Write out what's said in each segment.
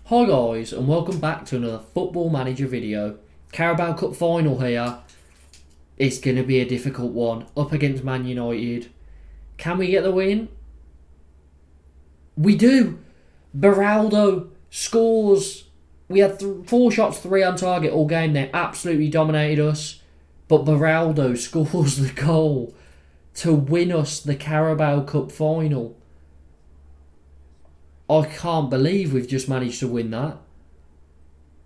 Hi guys, and welcome back to another Football Manager video. Carabao Cup final here. It's going to be a difficult one, up against Man United. Can we get the win? We do! Beraldo scores. We had 4 shots, 3 on target all game. They absolutely dominated us. But Beraldo scores the goal to win us the Carabao Cup final. I can't believe we've just managed to win that.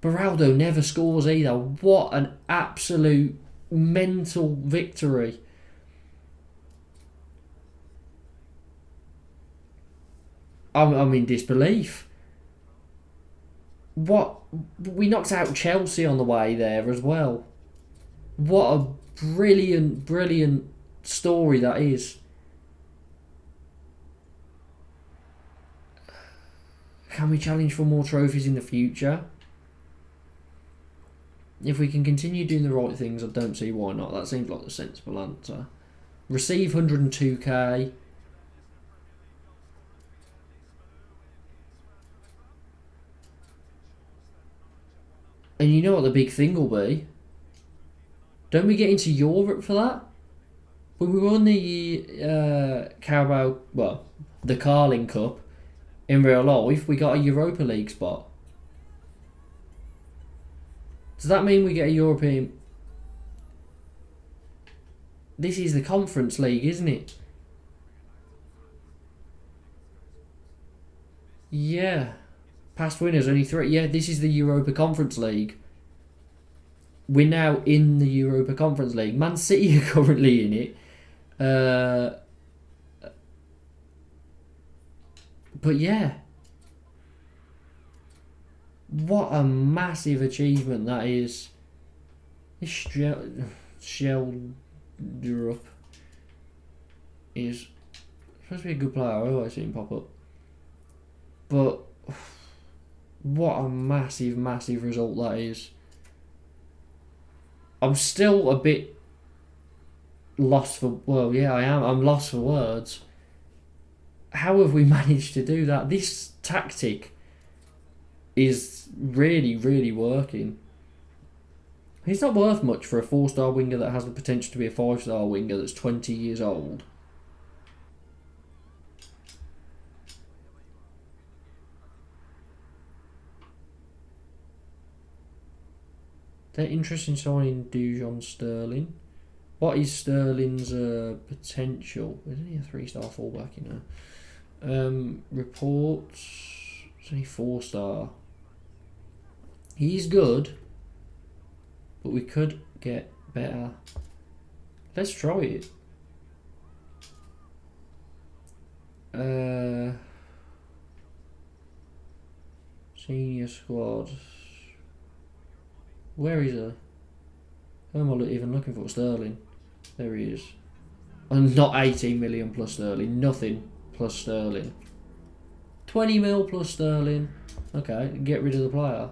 Beraldo never scores either. What an absolute mental victory. I'm in disbelief. What? We knocked out Chelsea on the way there as well. What a brilliant, brilliant story that is. Can we challenge for more trophies in the future? If we can continue doing the right things, I don't see why not. That seems like the sensible answer. Receive 102k. And you know what the big thing will be? Don't we get into Europe for that? When we won the Carabao, well, the Carling Cup in real life, we got a Europa League spot. Does that mean we get a European? This is the Conference League, isn't it? Yeah. Past winners, only 3. Yeah, this is the Europa Conference League. We're now in the Europa Conference League. Man City are currently in it. But yeah. What a massive achievement that is. This Sheldrup is supposed to be a good player. I always see him pop up. But what a massive, massive result that is. I'm still a bit lost for... Well, yeah, I am. I'm lost for words. How have we managed to do that? This tactic is really, really working. He's not worth much for a 4-star winger that has the potential to be a 5-star winger that's 20 years old. They're interested in signing Dujon Sterling. What is Sterling's potential? Isn't he a 3-star fullback, you know? Reports. It's only 4-star. He's good, but we could get better. Let's try it. Senior squad. Where is he? Who am I even looking for? Sterling. There he is. And not 18 million plus Sterling. Nothing plus Sterling. 20 mil plus Sterling. Okay, get rid of the player.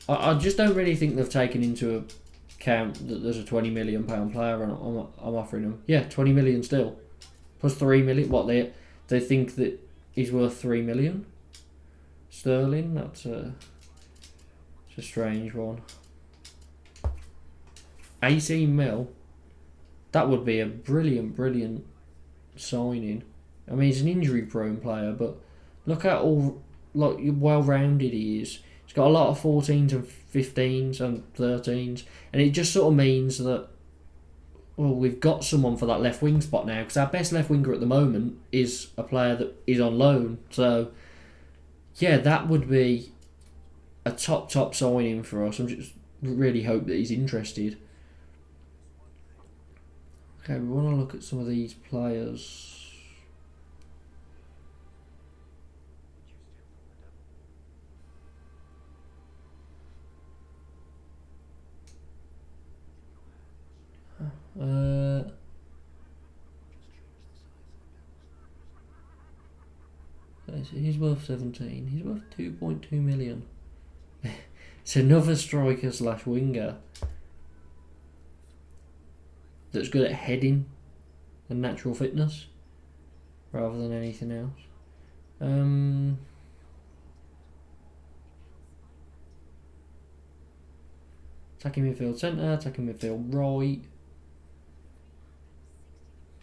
I just don't really think they've taken into account that there's a £20 million player I'm offering them. Yeah, 20 million still. Plus 3 million. What, they think that he's worth 3 million? Sterling? That's a strange one. 18 mil. That would be a brilliant, brilliant signing. I mean, he's an injury-prone player, but look at all well-rounded he is. He's got a lot of 14s and 15s and 13s, and it just sort of means that, well, we've got someone for that left wing spot now, because our best left winger at the moment is a player that is on loan. So, yeah, that would be a top signing for us. I just really hope that he's interested. Okay, we want to look at some of these players. He's worth 17. He's worth 2.2 million. It's another striker / winger that's good at heading and natural fitness rather than anything else. Attacking midfield centre, attacking midfield right.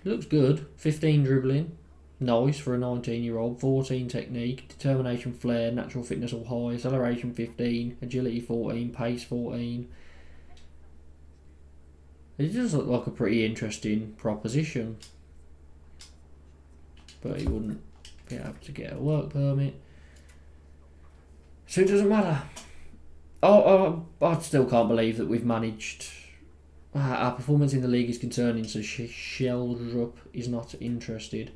Looks good. 15 dribbling. Nice for a 19-year-old. 14 technique. Determination, flair, natural fitness all high. Acceleration 15. Agility 14. Pace 14. It does look like a pretty interesting proposition. But he wouldn't be able to get a work permit. So it doesn't matter. I still can't believe that we've managed... Our performance in the league is concerning, so Sheldrup is not interested.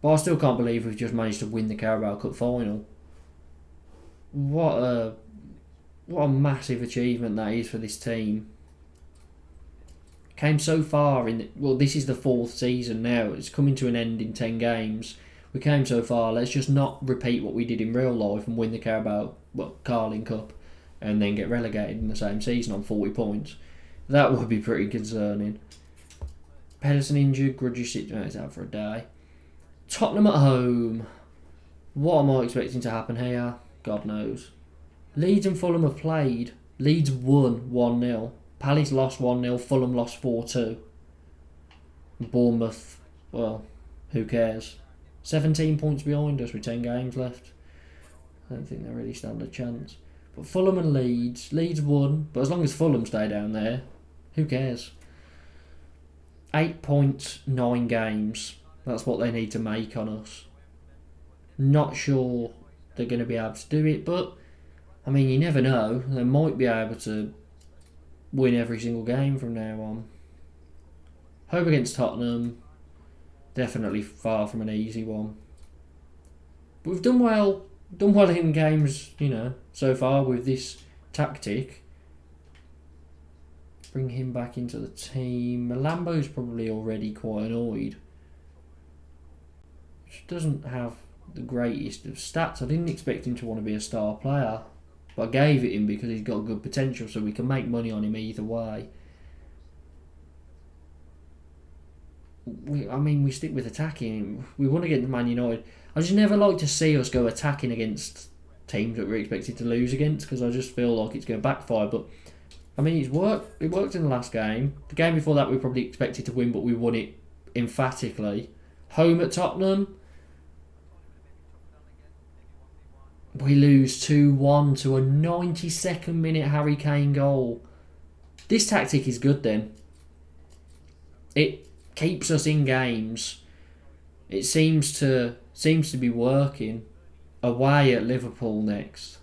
But I still can't believe we've just managed to win the Carabao Cup final. What a massive achievement that is for this team. Came so far in... this is the 4th season now. It's coming to an end in 10 games. We came so far. Let's just not repeat what we did in real life and win the Carling Cup and then get relegated in the same season on 40 points. That would be pretty concerning. Pedersen injured, Grudge is out for a day. Tottenham at home. What am I expecting to happen here? God knows. Leeds and Fulham have played. Leeds won 1-0. Palace lost 1-0. Fulham lost 4-2. Bournemouth, well, who cares? 17 points behind us with 10 games left. I don't think they really stand a chance. But Fulham and Leeds won, but as long as Fulham stay down there, who cares? 8 points, 9 games. That's what they need to make on us. Not sure they're going to be able to do it, but I mean, you never know. They might be able to win every single game from now on. Home against Tottenham, definitely far from an easy one. But we've done well in games, so far with this tactic. Bring him back into the team. Malambo's probably already quite annoyed. Which doesn't have the greatest of stats. I didn't expect him to want to be a star player, but I gave it him because he's got good potential, so we can make money on him either way. We stick with attacking. We want to get Man United. I just never like to see us go attacking against teams that we're expected to lose against, because I just feel like it's going to backfire. But I mean, it worked in the last game. The game before that we probably expected to win, but we won it emphatically. Home at Tottenham, we lose 2-1 to a 92nd minute Harry Kane goal. This tactic is good then. It keeps us in games. It seems to be working. Away at Liverpool next.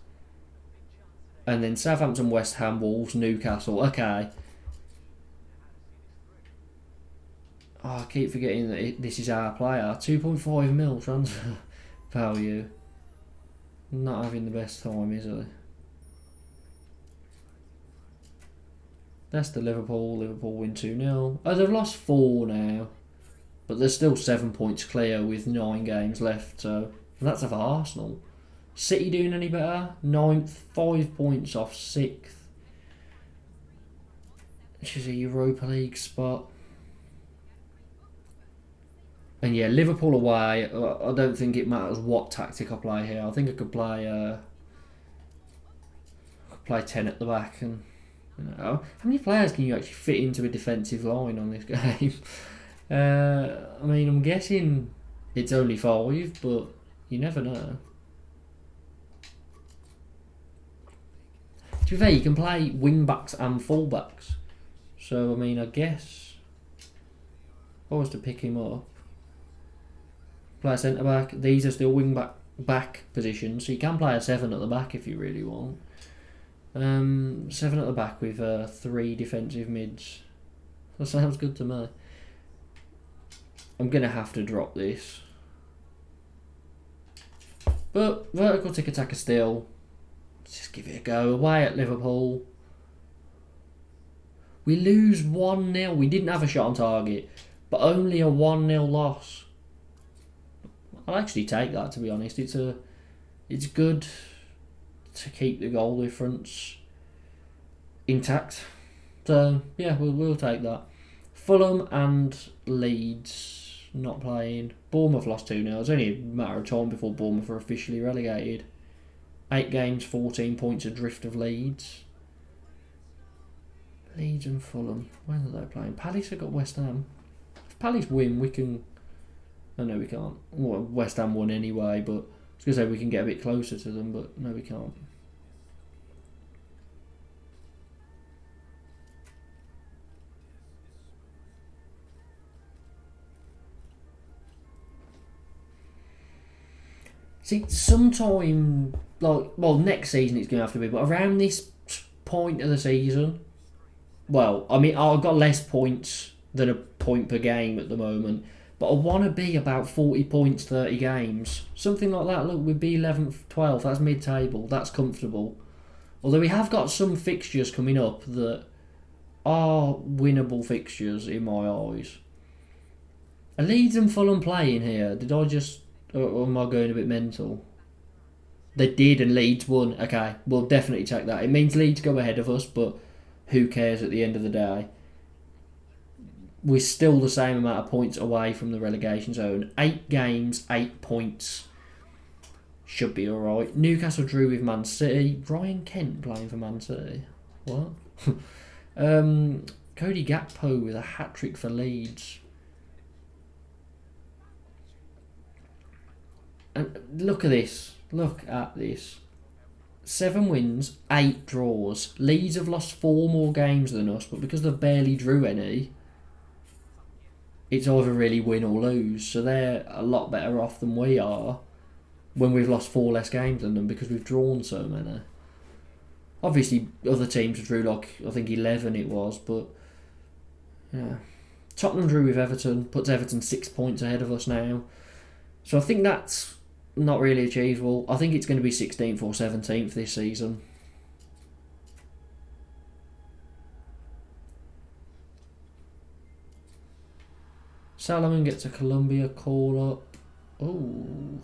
And then Southampton, West Ham, Wolves, Newcastle. Okay. I keep forgetting that this is our player. 2.5 mil transfer value. Not having the best time, is he? That's the Liverpool. Liverpool win 2-0. Oh, they've lost 4 now. But they're still 7 points clear with 9 games left. So that's of Arsenal. City doing any better? 9th, 5 points off 6th. Which is a Europa League spot. And yeah, Liverpool away. I don't think it matters what tactic I play here. I think I could play 10 at the back. And how many players can you actually fit into a defensive line on this game? I mean, I'm guessing it's only 5, but you never know. To be fair, you can play wing backs and full backs. So I mean, I guess if I was to pick him up, play a centre back. These are still wing back positions, so you can play a 7 at the back if you really want. 7 at the back with 3 defensive mids. That sounds good to me. I'm gonna have to drop this, but vertical tick attacker still. Let's just give it a go. Away at Liverpool, we lose 1-0. We didn't have a shot on target, but only a 1-0 loss. I'll actually take that, to be honest. It's good to keep the goal difference intact. So yeah, we'll take that. Fulham and Leeds. not playing. Bournemouth lost 2-0. It's only a matter of time before Bournemouth are officially relegated. 8 games, 14 points adrift of Leeds. Leeds and Fulham. When are they playing? Palace have got West Ham. If Palace win, we can... Oh, no, we can't. Well, West Ham won anyway, but I was going to say we can get a bit closer to them, but no, we can't. See, sometime, next season it's going to have to be, but around this point of the season, well, I mean, I've got less points than a point per game at the moment, but I want to be about 40 points, 30 games. Something like that. Look, we'd be 11th, 12th, that's mid-table, that's comfortable. Although we have got some fixtures coming up that are winnable fixtures in my eyes. Are Leeds and Fulham playing here? Did I just... Or am I going a bit mental? They did and Leeds won. Okay, we'll definitely take that. It means Leeds go ahead of us, but who cares at the end of the day? We're still the same amount of points away from the relegation zone. 8 games, 8 points. Should be alright. Newcastle drew with Man City. Ryan Kent playing for Man City. What? Cody Gakpo with a hat-trick for Leeds. And look at this. Look at this. 7 wins, 8 draws. Leeds have lost 4 more games than us, but because they've barely drew any, it's either really win or lose. So they're a lot better off than we are when we've lost 4 less games than them because we've drawn so many. Obviously, other teams drew I think 11 it was, but yeah. Tottenham drew with Everton, puts Everton 6 points ahead of us now. So I think that's not really achievable. I think it's going to be 16th or 17th this season. Salomon gets a Columbia call up. Oh,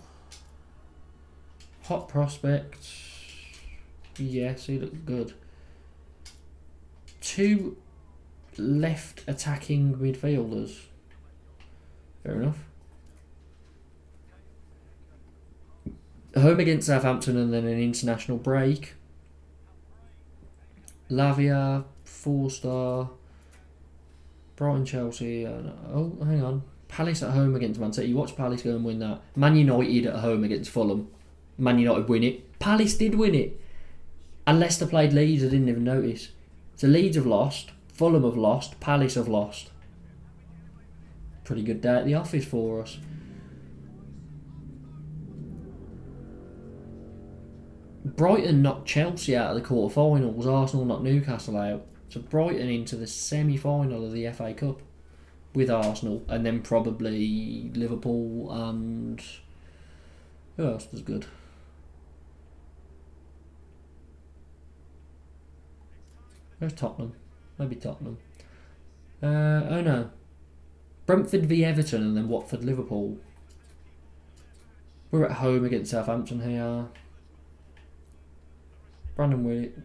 hot prospect. Yes, he looked good. 2 left attacking midfielders. Fair enough. Home against Southampton and then an international break. Lavia, 4-star. Brighton, Chelsea. Oh, hang on. Palace at home against Man City. Watch Palace go and win that. Man United at home against Fulham. Man United win it. Palace did win it. And Leicester played Leeds. I didn't even notice. So Leeds have lost. Fulham have lost. Palace have lost. Pretty good day at the office for us. Brighton knocked Chelsea out of the quarter-finals. Arsenal knocked Newcastle out. So Brighton into the semi-final of the FA Cup with Arsenal, and then probably Liverpool and who else was good? Where's Tottenham? Maybe Tottenham. Oh no. Brentford v Everton and then Watford Liverpool. We're at home against Southampton here. Brandon Williams.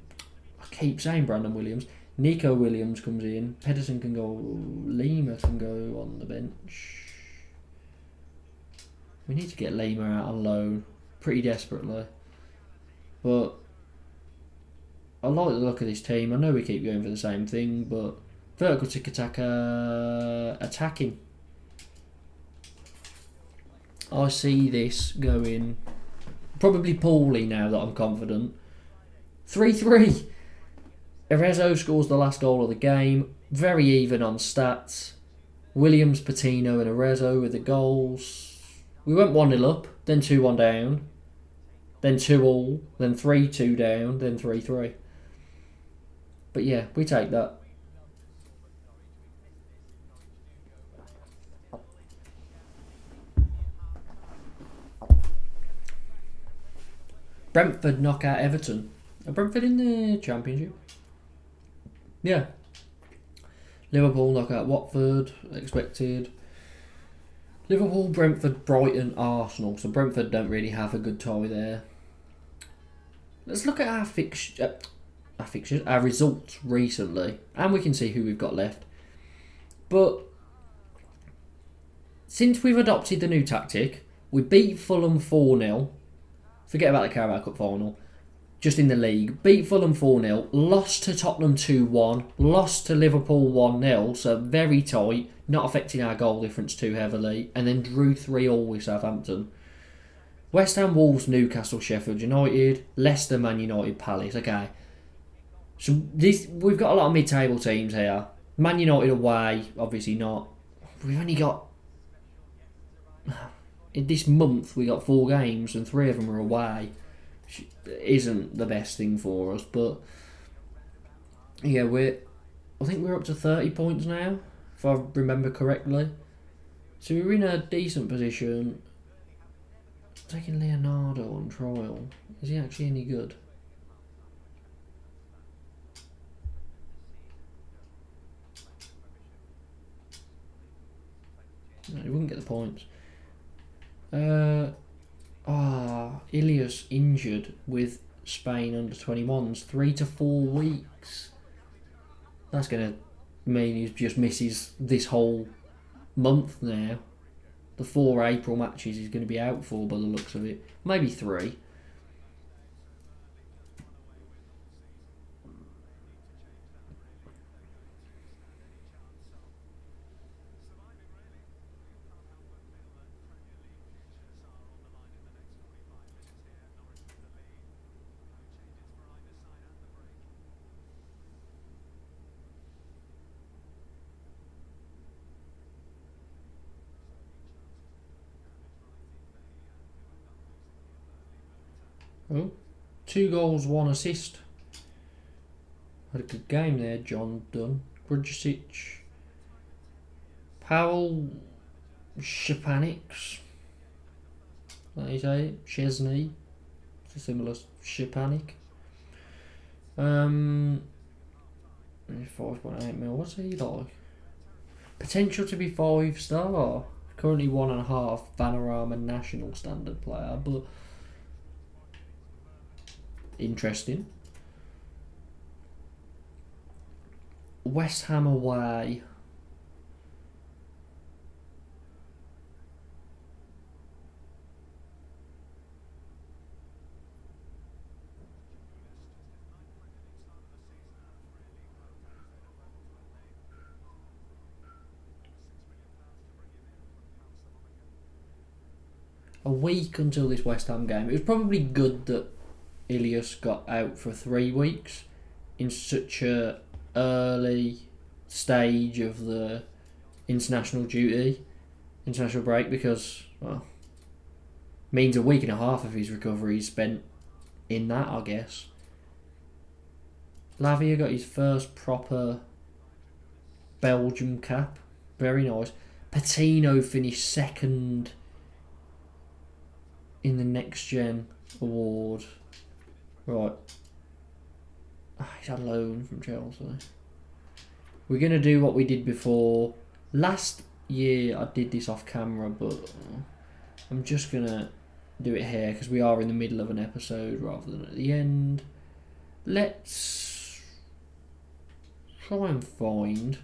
I keep saying Brandon Williams. Nico Williams comes in. Pedersen can go. Lima can go on the bench. We need to get Lima out on loan pretty desperately. But I like the look of this team. I know we keep going for the same thing, but vertical tiki-taka attacking. I see this going probably poorly now that I'm confident. 3-3. Arezzo scores the last goal of the game. Very even on stats. Williams, Patino and Arezzo with the goals. We went 1-0 up, then 2-1 down, then 2-2, then 3-2 down, then 3-3. But yeah, we take that. Brentford knock out Everton. Are Brentford in the Championship? Yeah. Liverpool knock out Watford, expected. Liverpool, Brentford, Brighton, Arsenal. So Brentford don't really have a good tie there. Let's look at our fixtures, our results recently, and we can see who we've got left. But since we've adopted the new tactic, we beat Fulham 4-0. Forget about the Carabao Cup final. Just in the league. Beat Fulham 4-0. Lost to Tottenham 2-1. Lost to Liverpool 1-0. So very tight. Not affecting our goal difference too heavily. And then drew 3-3 with Southampton. West Ham, Wolves, Newcastle, Sheffield United. Leicester, Man United, Palace. Okay. So we've got a lot of mid-table teams here. Man United away. Obviously not. We've only got... In this month we got 4 games and 3 of them are away, which isn't the best thing for us. But yeah, I think we're up to 30 points now, if I remember correctly. So we're in a decent position. Taking Leonardo on trial, is he actually any good? No, he wouldn't get the points. Ilias injured with Spain under 21s, 3 to 4 weeks. That's going to mean he just misses this whole month now. The 4 April matches he's going to be out for by the looks of it. Maybe 3. Oh, 2 goals, 1 assist. Had a good game there, John Dunn. Grudjicic. Powell. Shapanics. That is it. Chesney. It's a similar Shapanic. 5.8 mil. What's he like? Potential to be 5-star. Currently 1.5 Vanarama national standard player, but interesting. West Ham away. A week until this West Ham game. It was probably good that Ilias got out for 3 weeks in such a early stage of the international break, because, well, means a week and a half of his recovery is spent in that, I guess. Lavia got his first proper Belgium cap. Very nice. Patino finished 2nd in the Next Gen award. Right. He's on loan from Chelsea. We're going to do what we did before. Last year I did this off camera, but I'm just going to do it here because we are in the middle of an episode rather than at the end. Let's try and find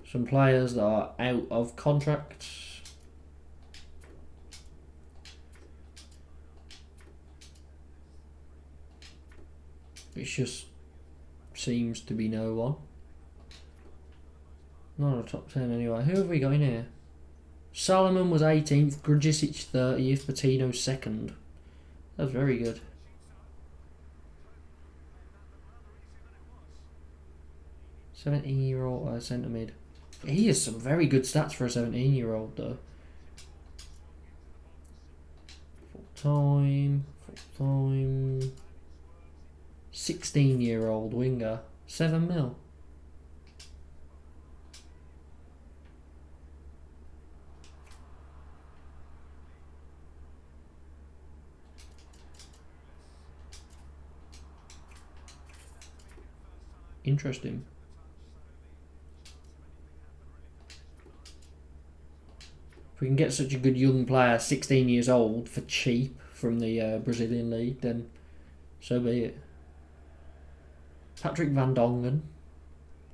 some players that are out of contract. It just seems to be no one. Not a top 10 anyway. Who have we got in here? Solomon was 18th, Grudjicic 30th, Patino 2nd. That's very good. (17-year-old) centre mid. He has some very good stats for a 17-year-old though. Full time. 16-year-old winger. 7 mil. Interesting. If we can get such a good young player, 16 years old, for cheap from the Brazilian league, then so be it. Patrick Van Dongen,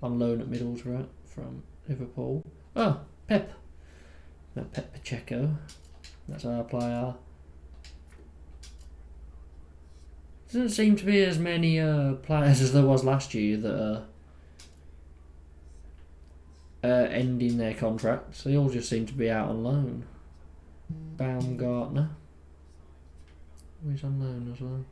on loan at Middlesbrough from Liverpool. Oh, Pep Pacheco. That's our player. Doesn't seem to be as many players as there was last year that are ending their contracts. They all just seem to be out on loan. Baumgartner. He's on loan as well.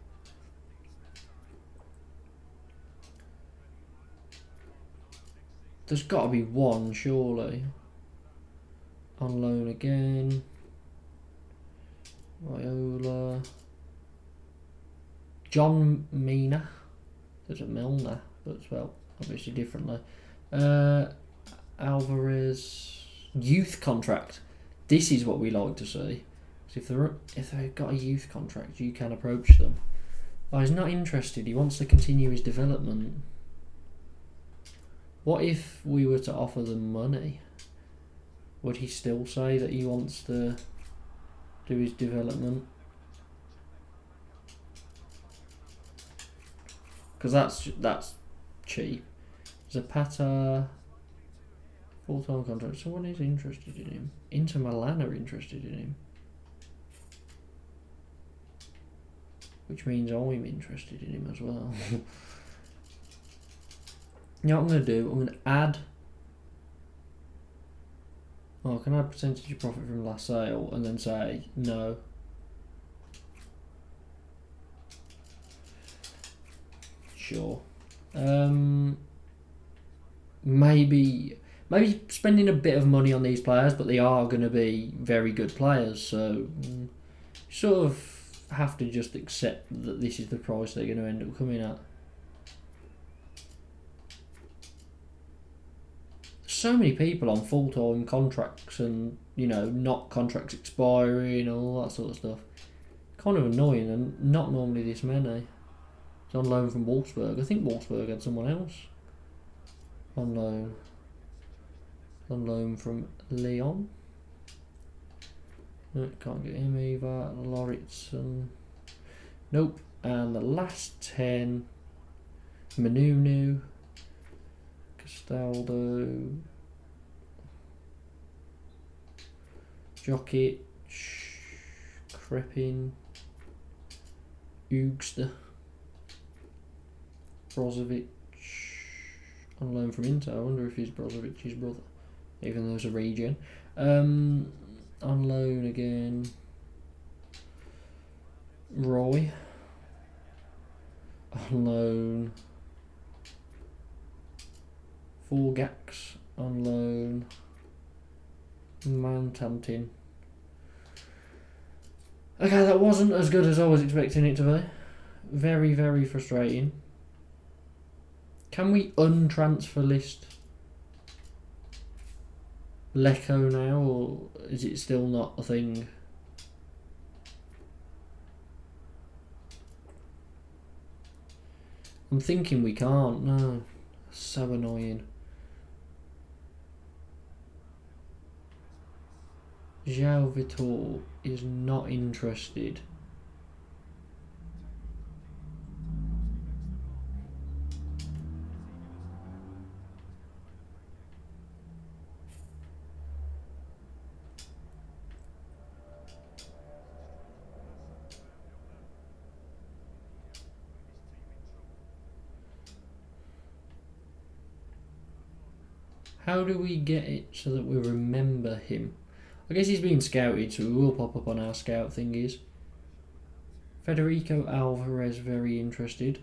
There's got to be one, surely. On loan again. Viola. John Mina. There's a Milner, but spelled obviously differently. Alvarez. Youth contract. This is what we like to see. So if they've got a youth contract, you can approach them. Oh, he's not interested. He wants to continue his development. What if we were to offer them money? Would he still say that he wants to do his development? Because that's cheap. Zapata, full-time contract. Someone is interested in him. Inter Milan are interested in him. Which means I'm interested in him as well. You know what I'm going to do? I'm going to add... Oh, can I add percentage of profit from last sale and then say no? Sure. Maybe spending a bit of money on these players, but they are going to be very good players, so sort of have to just accept that this is the price they're going to end up coming at. So many people on full-time contracts and, you know, not contracts expiring and all that sort of stuff. Kind of annoying, and not normally this many. It's on loan from Wolfsburg. I think Wolfsburg had someone else on loan. On loan from Lyon. No, can't get him either. Lauritsen. Nope. And the last 10. Manunu. Castaldo. Jokic. Krepin. Ugster. Brozovic. On loan from Inter. I wonder if he's Brozovic's brother. Even though there's a region. On loan again. Roy. On loan. Forgax. On loan. Mountantin. Okay, that wasn't as good as I was expecting it to be. Very, very frustrating. Can we untransfer list Lecco now, or is it still not a thing? I'm thinking we can't, no. So annoying. João Vitor is not interested. How do we get it so that we remember him? I guess he's being scouted, so we will pop up on our scout thingies. Federico Alvarez, very interested.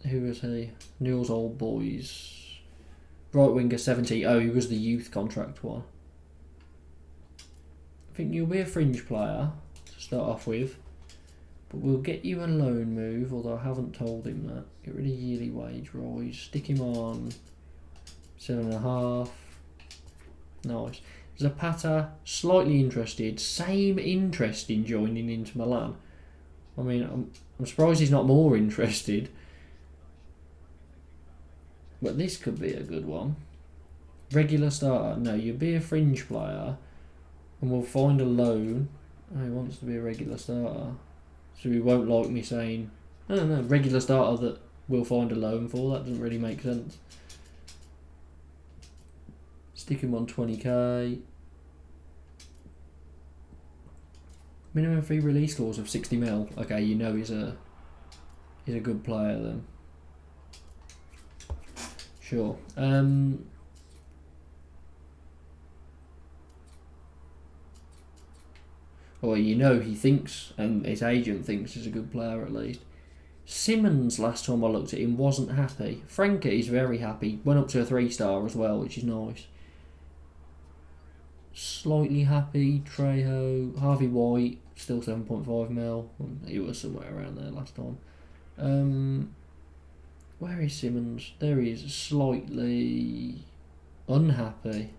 Who was he? Newell's Old Boys. Right winger 70. Oh, he was the youth contract one. I think you'll be a fringe player to start off with. But we'll get you a loan move, although I haven't told him that. Get rid of yearly wage rise. Stick him on 7.5. Nice. Zapata, slightly interested. Same interest in joining Inter Milan. I mean, I'm surprised he's not more interested. But this could be a good one. Regular starter. No, you'll be a fringe player. And we'll find a loan. Oh, he wants to be a regular starter. So he won't like me saying, oh no, regular starter that we'll find a loan for. That doesn't really make sense. Stick him on 20k. Minimum free release clause of 60 mil. Okay, you know he's a good player then. Sure. Well, you know he thinks, and his agent thinks he's a good player at least. Simmons, last time I looked at him, wasn't happy. Frankie's very happy. Went up to a 3-star as well, which is nice. Slightly happy. Trejo. Harvey White, still 7.5 mil. He was somewhere around there last time. Where is Simmons? There he is. Slightly unhappy.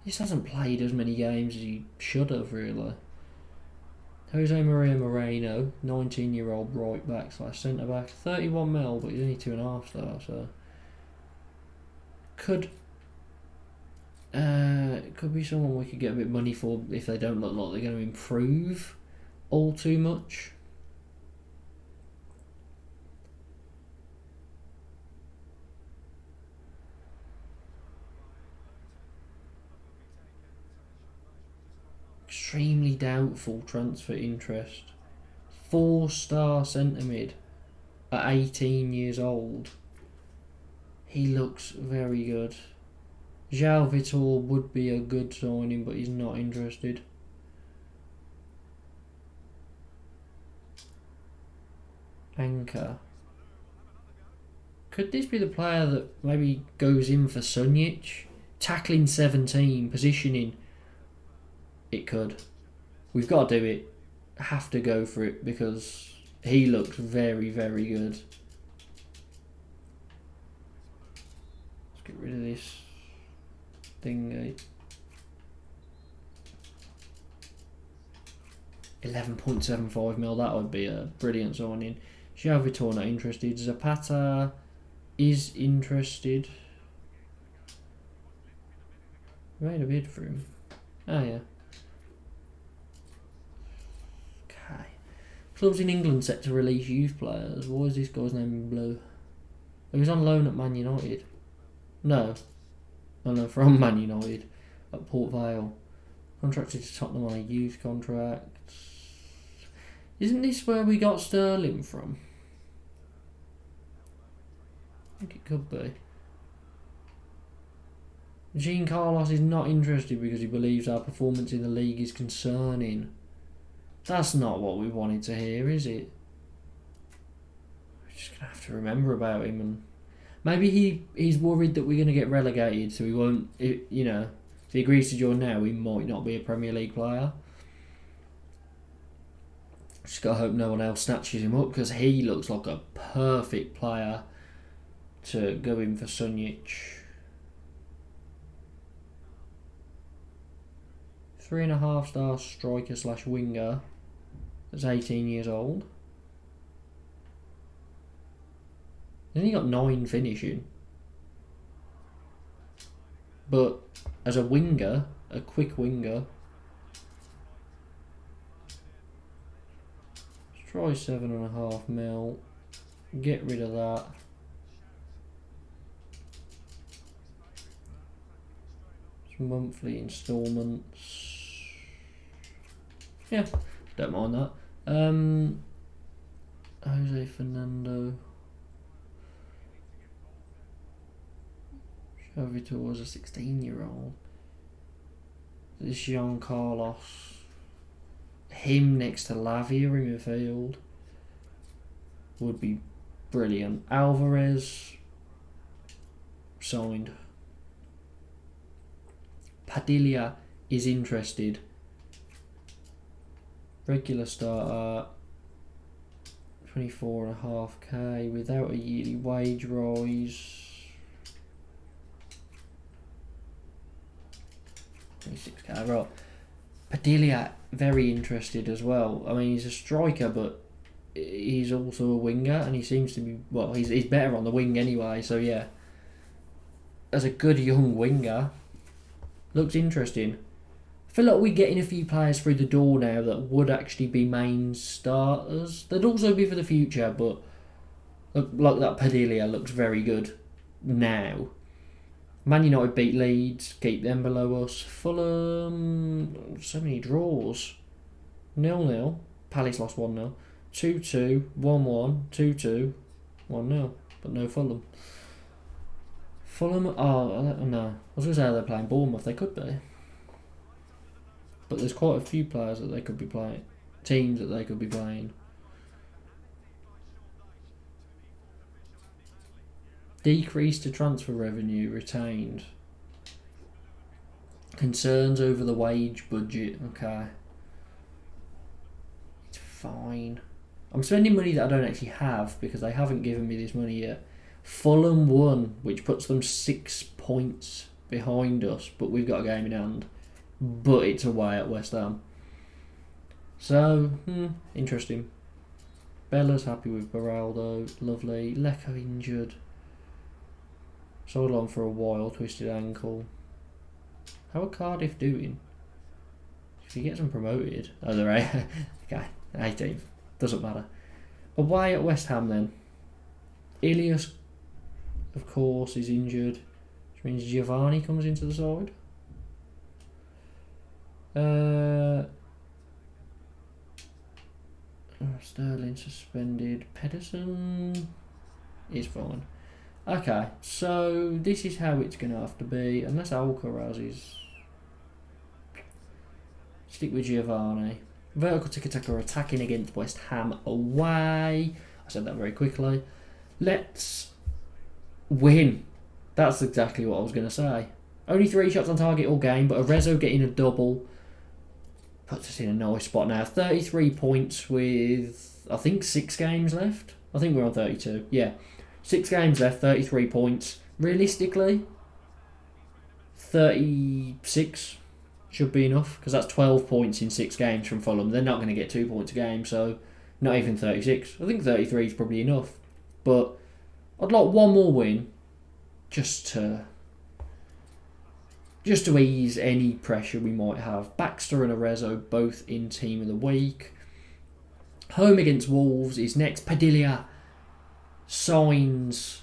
He just hasn't played as many games as he should have, really. Jose Maria Moreno, 19-year-old right back / centre back, 31 mil, but he's only 2.5 stars, so could be someone we could get a bit of money for if they don't look like they're going to improve all too much. Extremely doubtful transfer interest. 4-star centre mid at 18 years old. He looks very good. João Vitor would be a good signing, but he's not interested. Anchor. Could this be the player that maybe goes in for Sunjic? Tackling 17, positioning. It could. We've got to do it. Have to go for it because he looks very, very good. Let's get rid of this thing. 11.75 mil. That would be a brilliant signing. João Vitor not interested. Zapata is interested. Made a bid for him. Oh yeah. Clubs in England set to release youth players. Why is this guy's name in blue? He was on loan at Man United. No, from Man United at Port Vale. Contracted to Tottenham on a youth contract. Isn't this where we got Sterling from? I think it could be. Jean Carlos is not interested because he believes our performance in the league is concerning. That's not what we wanted to hear, is it? We're just going to have to remember about him. And maybe he's worried that we're going to get relegated, so he won't, you know, if he agrees to join now, he might not be a Premier League player. Just got to hope no one else snatches him up, because he looks like a perfect player to go in for Sunjic. 3.5-star striker / winger that's 18 years old. He's only got 9 finishing. But as a winger, a quick winger, let's try 7.5 mil. Get rid of that. Some monthly instalments. Yeah, don't mind that. Jose Fernando. Vitor was a 16-year-old. This Jean Carlos. Him next to Lavia in midfield would be brilliant. Alvarez signed. Padilla is interested. Regular starter, 24.5k without a yearly wage rise. 26k, right. Padilla, very interested as well. I mean, he's a striker, but he's also a winger, and he seems to be, well, he's better on the wing anyway, so yeah. As a good young winger, looks interesting. I feel like we're getting a few players through the door now that would actually be main starters. They'd also be for the future, but like that Padilla looks very good now. Man United beat Leeds, keep them below us. Fulham, so many draws. 0-0. Palace lost 1-0. 2-2, 1-1, 2-2, 1-0. But no Fulham. Fulham, no. I was going to say they're playing Bournemouth. They could be. But there's quite a few players that they could be playing. Teams that they could be playing. Decrease to transfer revenue retained. Concerns over the wage budget. Okay. It's fine. I'm spending money that I don't actually have because they haven't given me this money yet. Fulham won, which puts them 6 points behind us, but we've got a game in hand. But it's away at West Ham. So, interesting. Bella's happy with Beraldo. Lovely. Lecco injured. Sold on for a while, twisted ankle. How are Cardiff doing? If he gets them promoted. Oh, they're okay, 18th. Doesn't matter. Away at West Ham then. Ilias, of course, is injured. Which means Giovanni comes into the side. Sterling suspended. Pedersen is fine. Okay, so this is how it's going to have to be. Unless Alcaraz is... Stick with Giovanni. Vertical tiki-taka attacking against West Ham away. I said that very quickly. Let's win. That's exactly what I was going to say. Only 3 shots on target all game, but Arezzo getting a double puts us in a nice spot now. 33 points with, I think, 6 games left. I think we're on 32. Yeah. 6 games left, 33 points. Realistically, 36 should be enough because that's 12 points in 6 games from Fulham. They're not going to get 2 points a game, so not even 36. I think 33 is probably enough. But I'd like one more win just to ease any pressure we might have. Baxter and Arezzo both in Team of the Week. Home against Wolves is next. Padilla signs.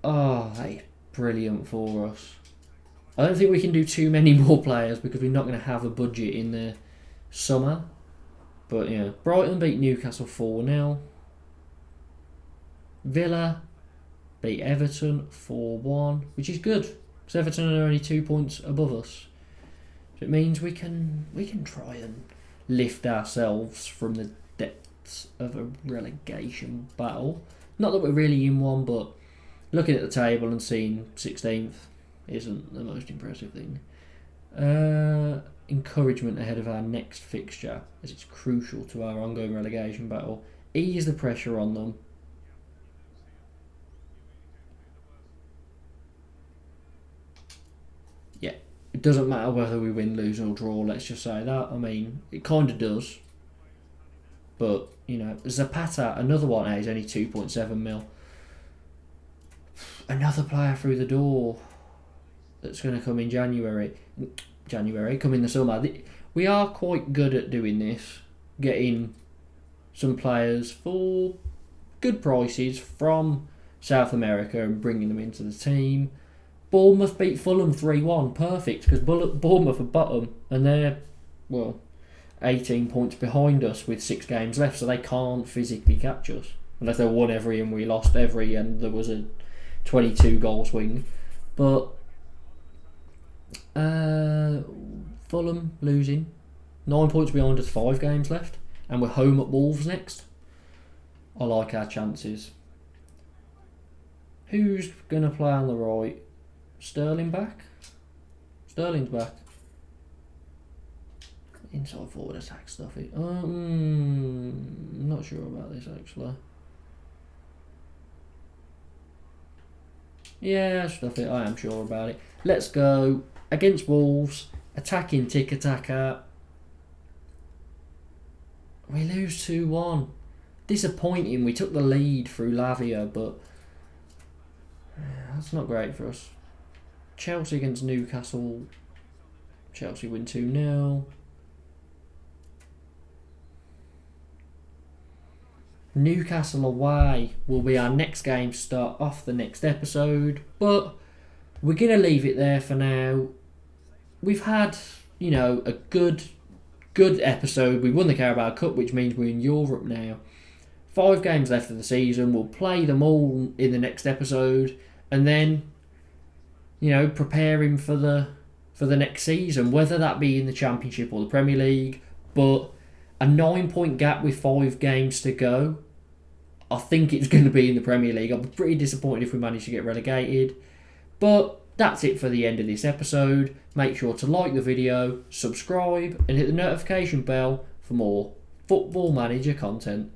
Oh, that is brilliant for us. I don't think we can do too many more players because we're not going to have a budget in the summer. But yeah, Brighton beat Newcastle 4-0. Villa beat Everton 4-1, which is good because Everton are only 2 points above us. So it means we can try and lift ourselves from the depths of a relegation battle. Not that we're really in one, but looking at the table and seeing 16th isn't the most impressive thing. Encouragement ahead of our next fixture, as it's crucial to our ongoing relegation battle. Ease the pressure on them. Yeah, it doesn't matter whether we win, lose or draw, let's just say that. I mean, it kind of does. But, you know, Zapata, another one, he's only 2.7 mil. Another player through the door that's going to come in January, come in the summer. We are quite good at doing this, getting some players for good prices from South America and bringing them into the team. Bournemouth beat Fulham 3-1, perfect, because Bournemouth are bottom and they're, 18 points behind us with 6 games left, so they can't physically catch us. Unless they won every and we lost every and there was a 22 goal swing. But Fulham losing, 9 points behind us, 5 games left, and we're home at Wolves next. I like our chances. Who's going to play on the right? Sterling back? Sterling's back. Inside forward attack stuff. Not sure about this actually. Yeah, stuff it. I am sure about it. Let's go against Wolves. Attacking tiki-taka. We lose 2-1. Disappointing. We took the lead through Lavia, but that's not great for us. Chelsea against Newcastle. Chelsea win 2-0. Newcastle away will be our next game to start off the next episode, but we're going to leave it there for now. We've had, a good episode. We won the Carabao Cup, which means we're in Europe now. 5 games left of the season. We'll play them all in the next episode, and then, preparing for the next season, whether that be in the Championship or the Premier League. But a 9-point gap with 5 games to go, I think it's going to be in the Premier League. I'll be pretty disappointed if we manage to get relegated. But that's it for the end of this episode. Make sure to like the video, subscribe, and hit the notification bell for more Football Manager content.